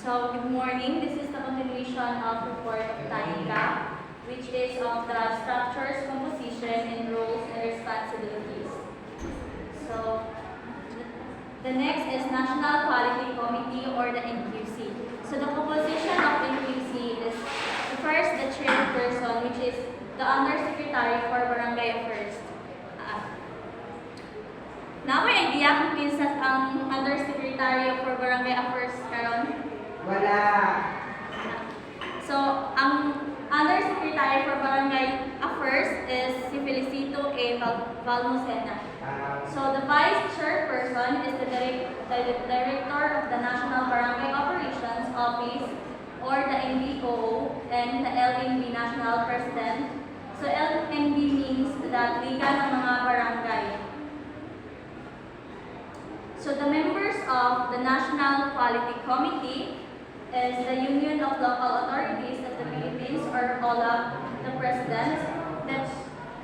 So, good morning. This is the continuation of report of TAICA, which is of the structures, composition, and roles and responsibilities. So, the next is National Quality Committee or the NQC. So, the composition of NQC is first the chairperson, which is the undersecretary for Barangay Affairs. Na may idea kung kinsa ang undersecretary for Barangay Affairs karon? Wala. So, ang undersecretary for Barangay Affairs is si Felicito A. Valmocena. So, the vice chairperson is the director of the National Barangay Operations Office or the NBOO and the LNB National President. So, LNB means that Liga ng mga Barangay. So the members of the National Quality Committee is the Union of Local Authorities of the Philippines or OLAP, the President. That's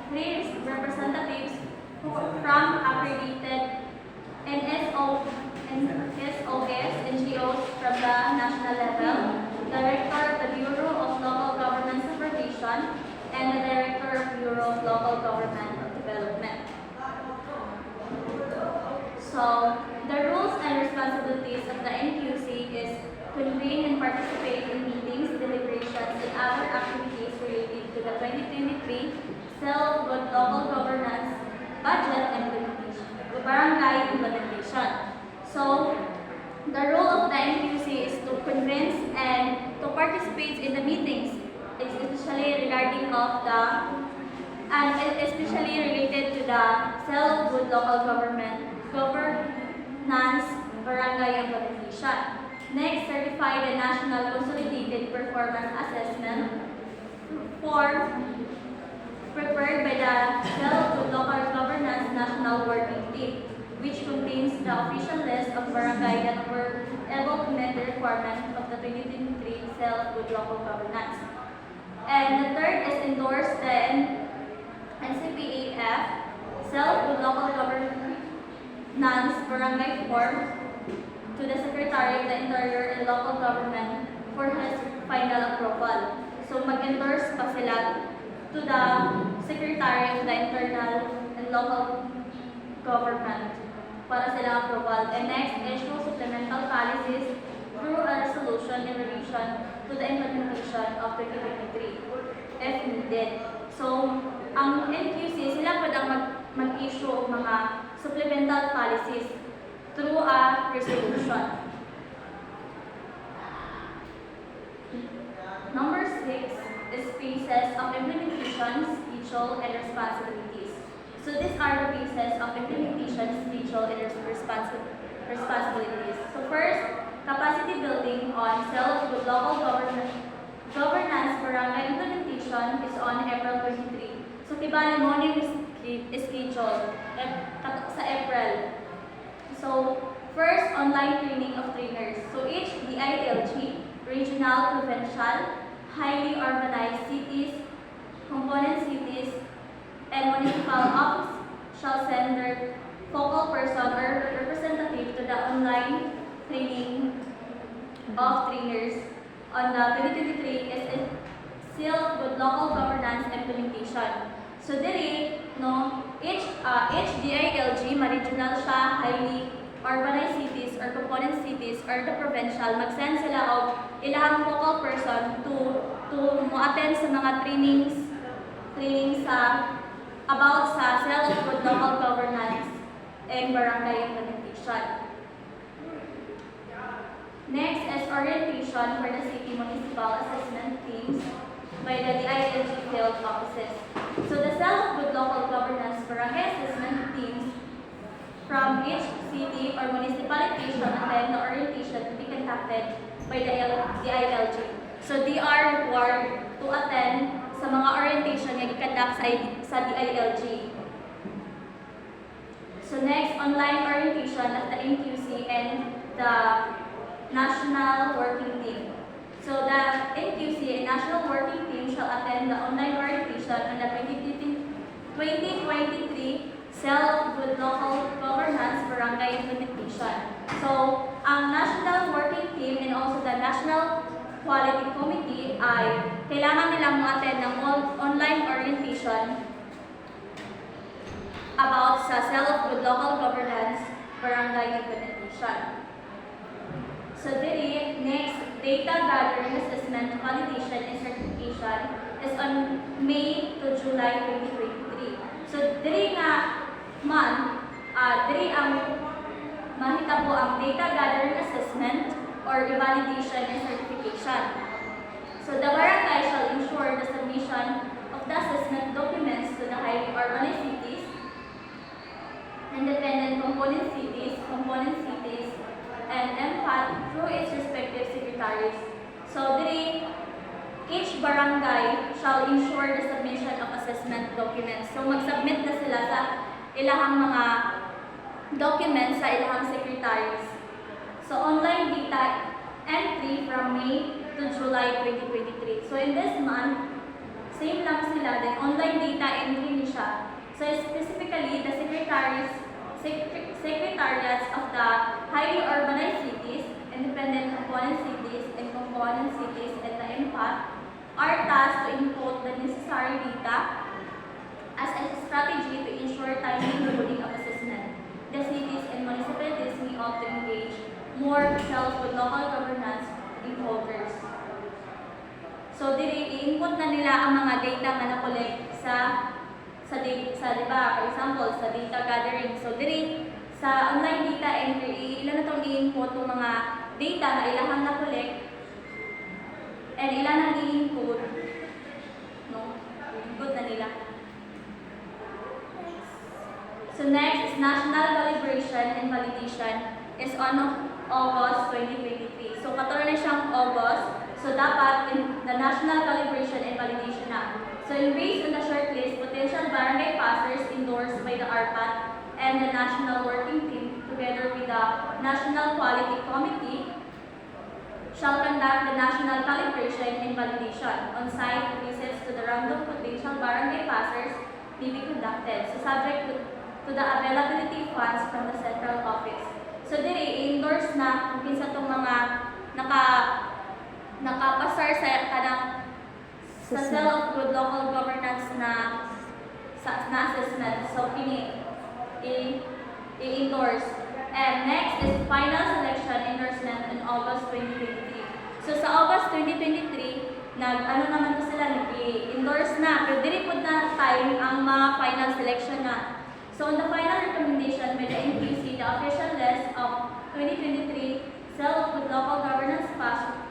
3 representatives from accredited NSOs, NGOs from the national level, Director of the Bureau of Local Government Supervision, and the Director of Bureau of Local Government Development. So, the rules and responsibilities of the NQC is convene and participate in meetings, deliberations, and other activities related to the 2023 Self-Good Local Governance Budget Implementation, Barangay Implementation. So, the role of the NQC is to convince and to participate in the meetings, especially regarding of the and especially related to the Self-Good Local Governance Barangay Implementation. Next, certify the National Consolidated Performance Assessment form prepared by the Self-Good Local Governance National Working Team, which contains the official list of barangay that were able to meet the requirement of the 2023 Self-Good Local Governance. And the third is endorse the NCPAF Self-Good Local Governance Barangay Form to the Secretary of the Interior and Local Government for his final approval. So mag-endorse pa sila to the Secretary of the Internal and Local Government para sila approval. And next, issue supplemental policies through a resolution in relation to the implementation of 2023 if needed. So, ang NQC, sila po ang mag-issue ng mga supplemental policies through a resolution. Number 6 is phases of implementation, schedule, and responsibilities. So these are the phases of implementation, schedule, and responsibilities. So first, capacity building on self-good local governance barangay implementation is on April 23. So kibali mo yung schedule sa April. So first, online training of trainers. So each DILG, regional, provincial, highly urbanized cities, component cities, and municipal office shall send their focal person or representative to the online training of trainers on the 2023 is Self-Good Local Governance Implementation. So diri, no, each DILG, ma-regional siya, highly urbanized cities or component cities or the provincial, mag-send sila og ilang focal person to mo-attend sa mga trainings sa about sa self-good local governance and barangay implementation. Next is orientation for the city municipal assessment teams by the DILG field offices. So the self-good local governance barangay assessment teams from each city or municipality shall attend the orientation to be conducted by the DILG. So they are required to attend sa mga orientation na i-conduct sa DILG. So next, online orientation of the NQC and the National Working Team. So the NQC and National Working Team shall attend the online orientation on the 2023 Self-Good Local Governance Barangay Implementation. So, ang National Working Team and also the National Quality Committee ay kailangan nilang ma-attend ng online orientation about sa Self-Good Local Governance Barangay Implementation. So diri, next, data gathering, assessment, validation, and certification is on May to July 2023. So diri nga month, diri ang mahitabo ang data gathering, assessment, or validation and certification. So the barangay shall ensure the submission of the assessment documents to the highly urbanized cities, independent component cities, and MPAT through its respective secretaries. So diri, each barangay shall ensure the submission of assessment documents. So mag-submit na sila sa ilahang mga documents sa ilahang secretaries. So online data entry from May to July 2023. So in this month, same lang sila, then online data entry ni siya. So specifically, the secretariats of the highly urbanized cities, independent component cities, and component cities, and the MPAT are tasked to input the necessary data as a strategy to ensure timely recording of assessment. The cities and municipalities may opt to engage more self-good local governance encoders. So diri i-input na nila ang mga data nga na-collect sa di ba, for example, sa data gathering. So diri sa online data entry, ilan na tong i-input ng mga data na ilahang na-collect and ilan ang i-input, no? I-input na nila. So next is national calibration and validation is on August 2023. So katulad na siyang August, so dapat the national calibration and validation na. So based on the shortlist, potential barangay passers endorsed by the ARPAT and the National Working Team together with the National Quality Committee shall conduct the national calibration and validation. On-site visits to the random potential barangay passers may be conducted. So subject to the availability funds from the central office. So diri i-endorse na kung kinsa tong mga nakapasar sa kanang sa self-good local governance na assessment. So kini i-endorse. And next is final selection endorsement in August 2023. So sa August 2023, naman po sila nag-endorse na, pero diri pud na time ang mga final selection na. So on the final recommendation by the NPC, the official list of 2023 self-good local governance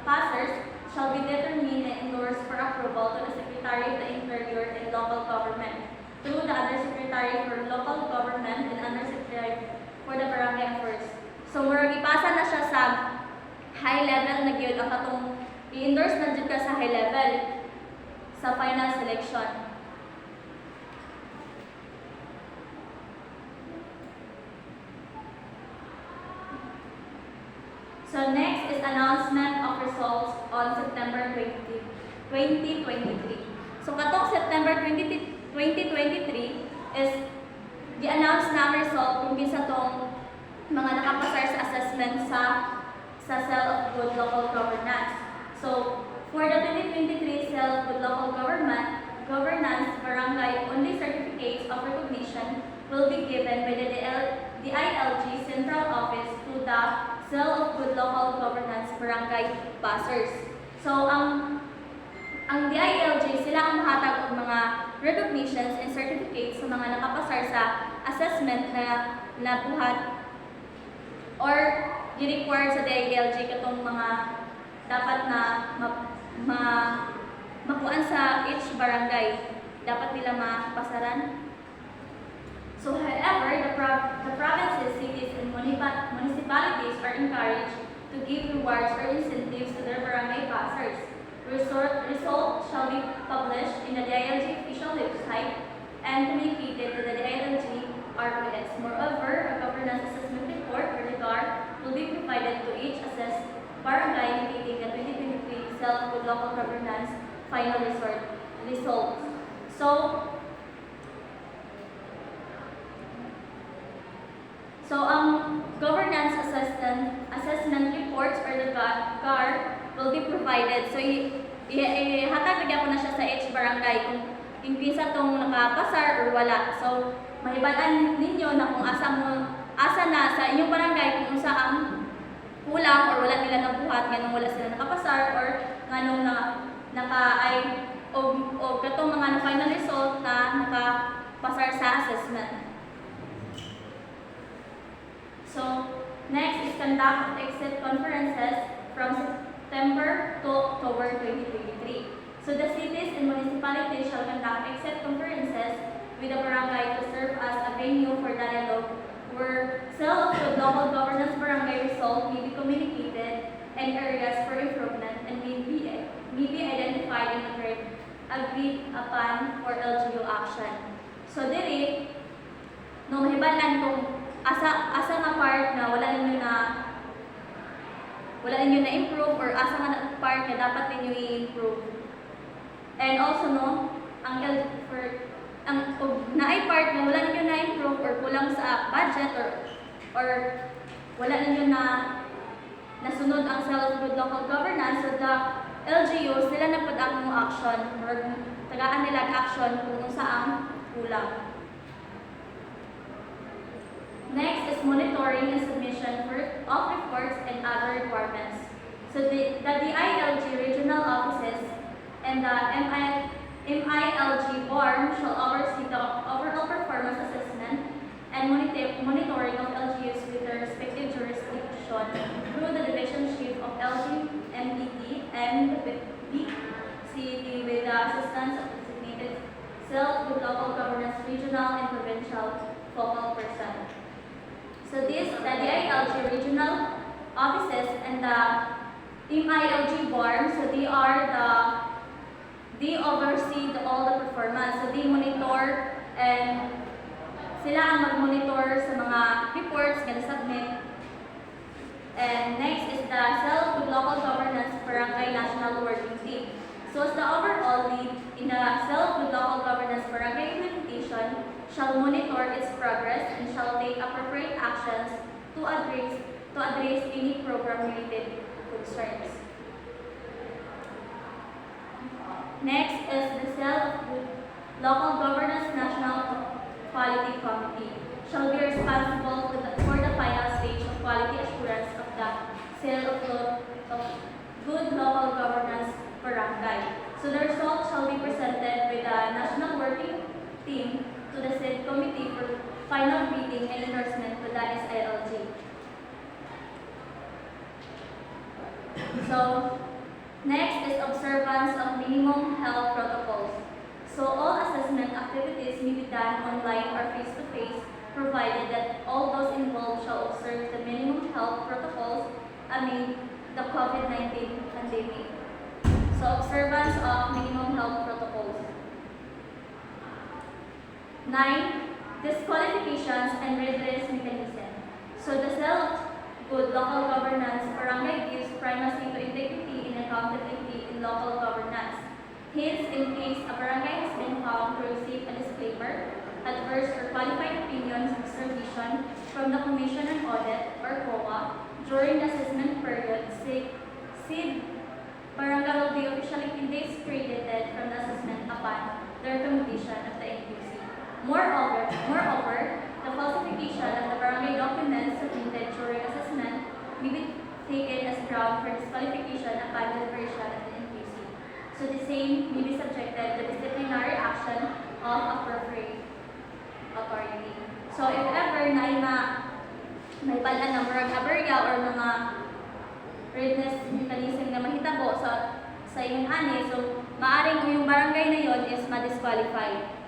passers shall be determined and endorsed for approval to the Secretary of the Interior and Local Government, through the Undersecretary for Local Government and Undersecretary for the Barangay Affairs. So murag ipasa na siya sa high level na gyud ang katong i-endorse na jud ka sa high level sa final selection. So next is announcement of results on September 2023. So katong September 2023 is di-announce na ang result kung kinsa tong mga nakapasar sa assessment sa self-good local governance. So for the 2023 self-good local governance barangay, only certificates of recognition will be given by the DILG Central Office to the self-good local governance barangay passers. So ang DILG sila ang mahatag og mga recognitions and certificates sa mga nakapasar sa assessment na nabuhat or i-require sa DILG katong mga dapat na makuan sa each barangay, dapat nila mapasaran. So however, the provinces, cities, and municipalities are encouraged to give rewards or incentives to their barangay passers. Result shall be published in the DILG official website and communicated to the DILG RPS. Moreover, a governance assessment report or REGAR will be provided to each assessed barangay indicating the 2023 self-good local governance final results. So ang governance assessment reports or the GAR will be provided. So, ihatag lagyan ko na siya sa each barangay kung in case tong nakapasar or wala. So, mahibalan ninyo na kung asa na sa inyong barangay kung unsa ang kulang or wala nila nabuhat, nganong wala sila nakapasar or nganong o katong mga na final result na nakapasar sa assessment. So, next is conduct exit conferences from September to October 2023. So, the cities and municipalities shall conduct exit conferences with the barangay to serve as a venue for dialogue where self-good local governance barangay result may be communicated and areas for improvement and may be identified and agreed upon for LGU action. So, diri, no mahibalan kung asa nga part na wala ninyo na improve or asa nga part na dapat ninyo i-improve. And also ang naay part na wala ninyo na improve or kulang sa budget or wala ninyo na nasunod ang self-good local governance, so the LGU sila nagpad mo action or tagaan nila action kung unsa ang kulang. Next is monitoring and submission of reports and other requirements. So the DILG regional offices and the MILG BORM shall oversee the overall performance assessment and monitoring of LGUs with their respective jurisdiction through the division chief of LG, MDT, and BCD with the assistance of designated self-good local governance regional and provincial focal person. So the DILG regional offices and the MILG BORM, so they oversee all the performance. So they monitor and sila ang mag-monitor sa mga reports na submit. And next is the self-good local governance barangay national working team. So as the overall lead in the self-good local governance barangay implementation shall monitor its progress and shall take appropriate actions to address any program-related concerns. Next is the self-good local governance national quality committee shall be responsible for the final stage of quality assurance of the sale of good local governance barangay. So the results shall be presented by the national working team to the said committee for final reading and endorsement to the SILG. So next is observance of minimum health protocols. So all assessment activities may be done online or face-to-face, provided that all those involved shall observe the minimum health protocols amid the COVID-19 pandemic. So observance of minimum health protocols. 9. Disqualifications and redress mechanism. So the self-good local governance barangay gives primacy to integrity and accountability in local governance. Hence, in case a barangay has been found to receive a disclaimer, adverse or qualified opinions observation from the Commission on Audit or COA during the assessment period, said barangay will be officially discredited from the assessment upon the recommendation of the NQC. Moreover, the falsification of the barangay documents submitted during assessment may be taken as ground for disqualification upon deliberation of the NQC. So the same may be subjected to disciplinary action of appropriate authority. So if ever na may palan ng murag aberya or mga redress mechanism na mahitabo sa iyong ani, so maaring yung barangay na yon is ma-disqualify.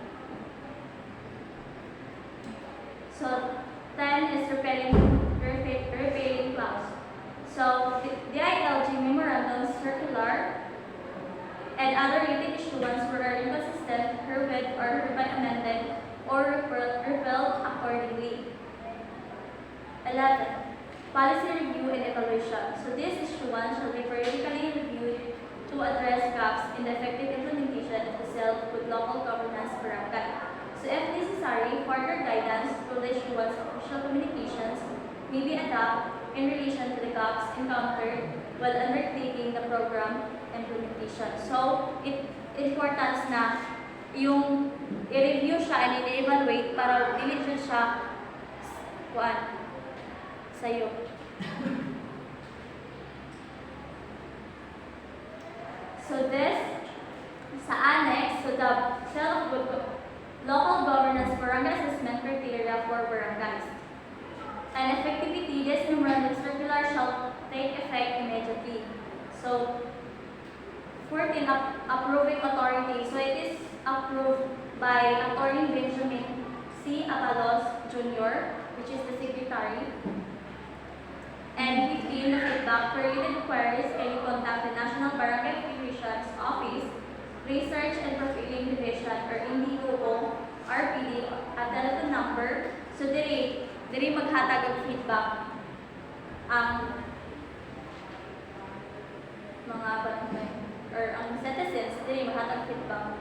So 10 is repairing clause. So the DILG memorandum circular and other unit issuance were inconsistent, herewith or hereby amended or repealed accordingly. 11. Policy review and evaluation. So this issuance shall be periodically reviewed to address gaps in the effective implementation of the self-good local governance barangay. So if necessary, further guidance through the issuance of official communications may be adopted in relation to the gaps encountered while undertaking the program implementation. So, important na yung i-review siya and i-evaluate para dili siya sa'yo. So this, sa annex, so the local governance barangay assessment criteria for barangays. And effectivity, this memorandum circular shall take effect immediately. So, 14, approving authority. So it is approved by Attorney Benjamin C. Abalos Jr., which is the secretary. And 15, the feedback period requires any contact the National Barangay Federation's Office, Research and Profiling Division, or NDOO, RPD, at telephone number. So diri maghatag og feedback ang mga barangay or ang citizens, diri maghatag feedback